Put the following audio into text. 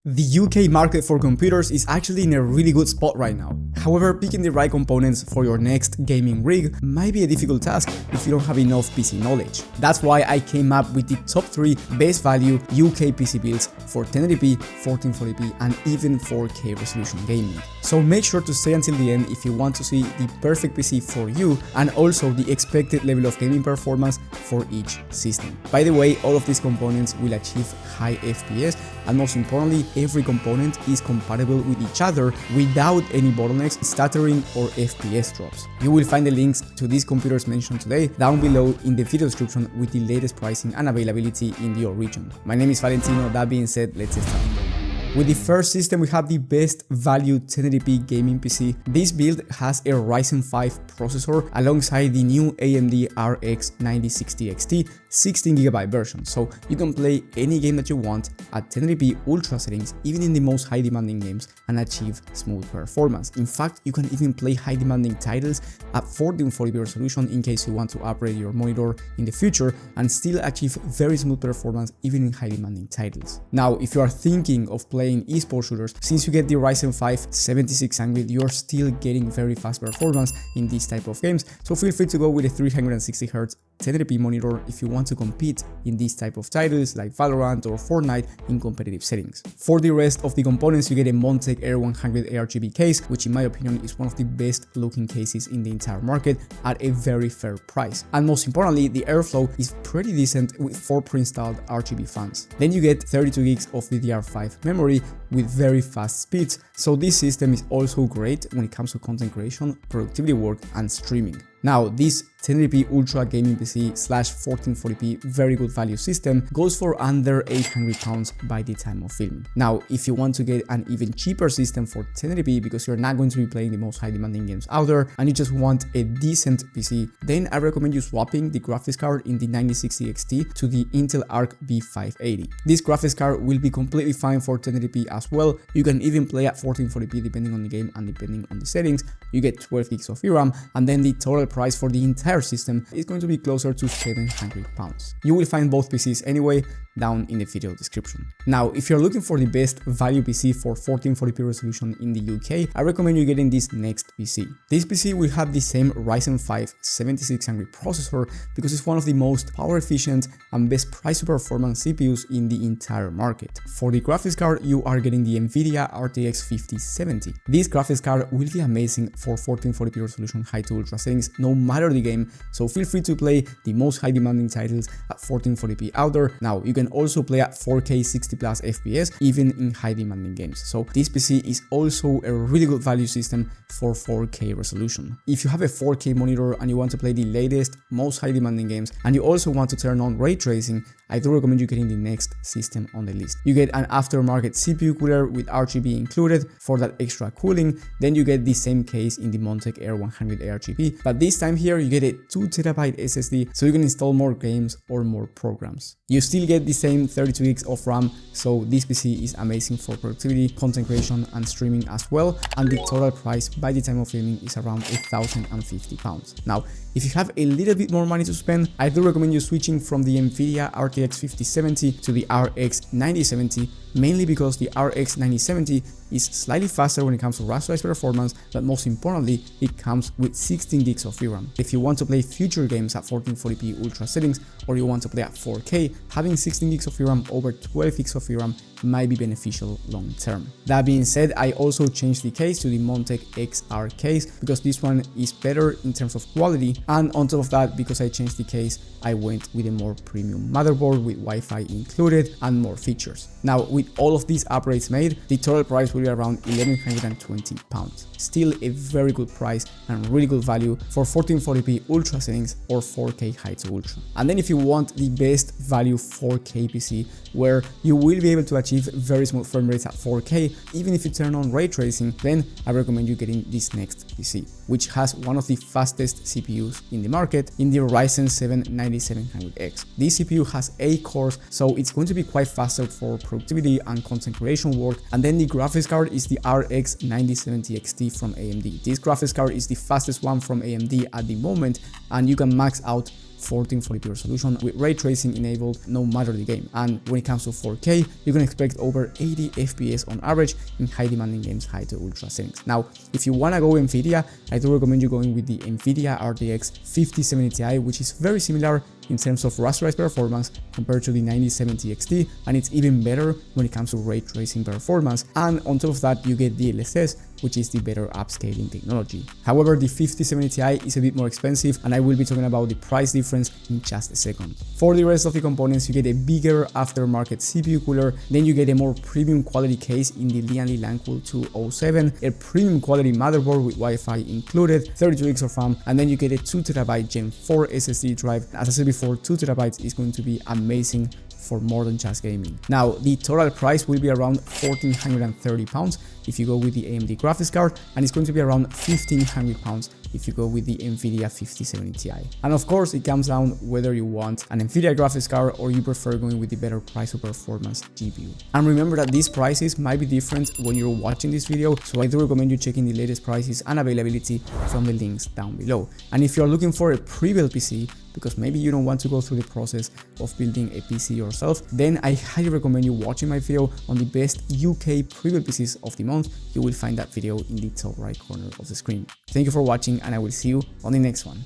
The UK market for computers is actually in a really good spot right now. However, picking the right components for your next gaming rig might be a difficult task if you don't have enough PC knowledge. That's why I came up with the top 3 best value UK PC builds for 1080p, 1440p and even 4K resolution gaming. So make sure to stay until the end if you want to see the perfect PC for you and also the expected level of gaming performance for each system. By the way, all of these components will achieve high FPS and most importantly, every component is compatible with each other without any bottlenecks, stuttering or FPS drops. You will find the links to these computers mentioned today down below in the video description with the latest pricing and availability in your region. My name is Valentino, that being said, let's start. With the first system, we have the best value 1080p gaming PC. This build has a Ryzen 5 processor alongside the new AMD RX 9060 XT 16GB version, so you can play any game that you want at 1080p ultra settings, even in the most high demanding games, and achieve smooth performance. In fact, you can even play high demanding titles at 1440p resolution in case you want to upgrade your monitor in the future and still achieve very smooth performance even in high demanding titles. Now, if you are thinking of playing esports shooters, since you get the Ryzen 5 7600, you're still getting very fast performance in these type of games, so feel free to go with a 360Hz 1080p monitor if you want to compete in these type of titles like Valorant or Fortnite in competitive settings. For the rest of the components, you get a Montech Air 100 ARGB case, which in my opinion is one of the best looking cases in the entire market at a very fair price. And most importantly, the airflow is pretty decent with 4 pre-installed RGB fans. Then you get 32 gigs of DDR5 memory with very fast speeds, so this system is also great when it comes to content creation, productivity work and streaming. Now, this 1080p Ultra Gaming PC / 1440p very good value system goes for under £800 by the time of filming. Now, if you want to get an even cheaper system for 1080p because you're not going to be playing the most high demanding games out there and you just want a decent PC, then I recommend you swapping the graphics card in the 9060 XT to the Intel Arc B580. This graphics card will be completely fine for 1080p as well. You can even play at 1440p depending on the game and depending on the settings. You get 12 gigs of VRAM and then the total price for the entire system is going to be closer to £700. You will find both PCs anyway down in the video description. Now, if you're looking for the best value PC for 1440p resolution in the UK, I recommend you getting this next PC. This PC will have the same Ryzen 5 7600 processor because it's one of the most power efficient and best price to performance CPUs in the entire market. For the graphics card, you are getting the NVIDIA RTX 5070. This graphics card will be amazing for 1440p resolution high to ultra settings no matter the game, so feel free to play the most high demanding titles at 1440p out there. Now, you can also play at 4K 60 plus FPS even in high demanding games, so this PC is also a really good value system for 4K resolution. If you have a 4K monitor and you want to play the latest, most high demanding games and you also want to turn on ray tracing, I do recommend you getting the next system on the list. You get an aftermarket CPU cooler with RGB included for that extra cooling. Then you get the same case in the Montech Air 100 ARGB, but this time here you get a 2TB SSD so you can install more games or more programs. You still get the same 32 gigs of RAM, so this PC is amazing for productivity, content creation and streaming as well, and the total price by the time of filming is around £1,050. Now, if you have a little bit more money to spend, I do recommend you switching from the NVIDIA RTX 5070 to the RX 9070, mainly because the RX 9070 is slightly faster when it comes to rasterized performance, but most importantly, it comes with 16 gigs of VRAM. If you want to play future games at 1440p ultra settings or you want to play at 4K, having 16 gigs of VRAM over 12 gigs of VRAM might be beneficial long term. That being said, I also changed the case to the Montech XR case because this one is better in terms of quality, and on top of that, because I changed the case, I went with a more premium motherboard with Wi-Fi included and more features. Now, with all of these upgrades made, the total price will be around £1,120. Still a very good price and really good value for 1440p ultra settings or 4K high to ultra. And then if you want the best value 4K PC where you will be able to achieve very smooth frame rates at 4K even if you turn on ray tracing, then I recommend you getting this next PC, which has one of the fastest CPUs in the market in the Ryzen 7 9700X. This CPU has 8 cores, so it's going to be quite faster for productivity and content creation work. And then the graphics card is the RX 9070 XT from AMD. This graphics card is the fastest one from AMD at the moment, and you can max out 1440p resolution with ray tracing enabled no matter the game. And when it comes to 4K, you can expect over 80 FPS on average in high demanding games high to ultra settings. Now, if you wanna go NVIDIA, I do recommend you going with the NVIDIA RTX 5070 Ti, which is very similar in terms of rasterized performance compared to the 9070 XT, and it's even better when it comes to ray tracing performance. And on top of that, you get DLSS, which is the better upscaling technology. However, the 5070 Ti is a bit more expensive, and I will be talking about the price difference in just a second. For the rest of the components, you get a bigger aftermarket CPU cooler, then you get a more premium quality case in the Lian Li Langcool 207, a premium quality motherboard with Wi-Fi included, 32 gigs of RAM, and then you get a 2TB Gen 4 SSD drive. As I said before, 2TB is going to be amazing for more than just gaming. Now, the total price will be around £1,430 if you go with the AMD graphics card, and it's going to be around £1,500 if you go with the NVIDIA 5070 Ti. And of course, it comes down whether you want an NVIDIA graphics card or you prefer going with the better price or performance GPU. And remember that these prices might be different when you're watching this video, so I do recommend you checking the latest prices and availability from the links down below. And if you're looking for a pre-built PC, because maybe you don't want to go through the process of building a PC yourself, then I highly recommend you watching my video on the best UK pre-built PCs of the month. You will find that video in the top right corner of the screen. Thank you for watching, and I will see you on the next one.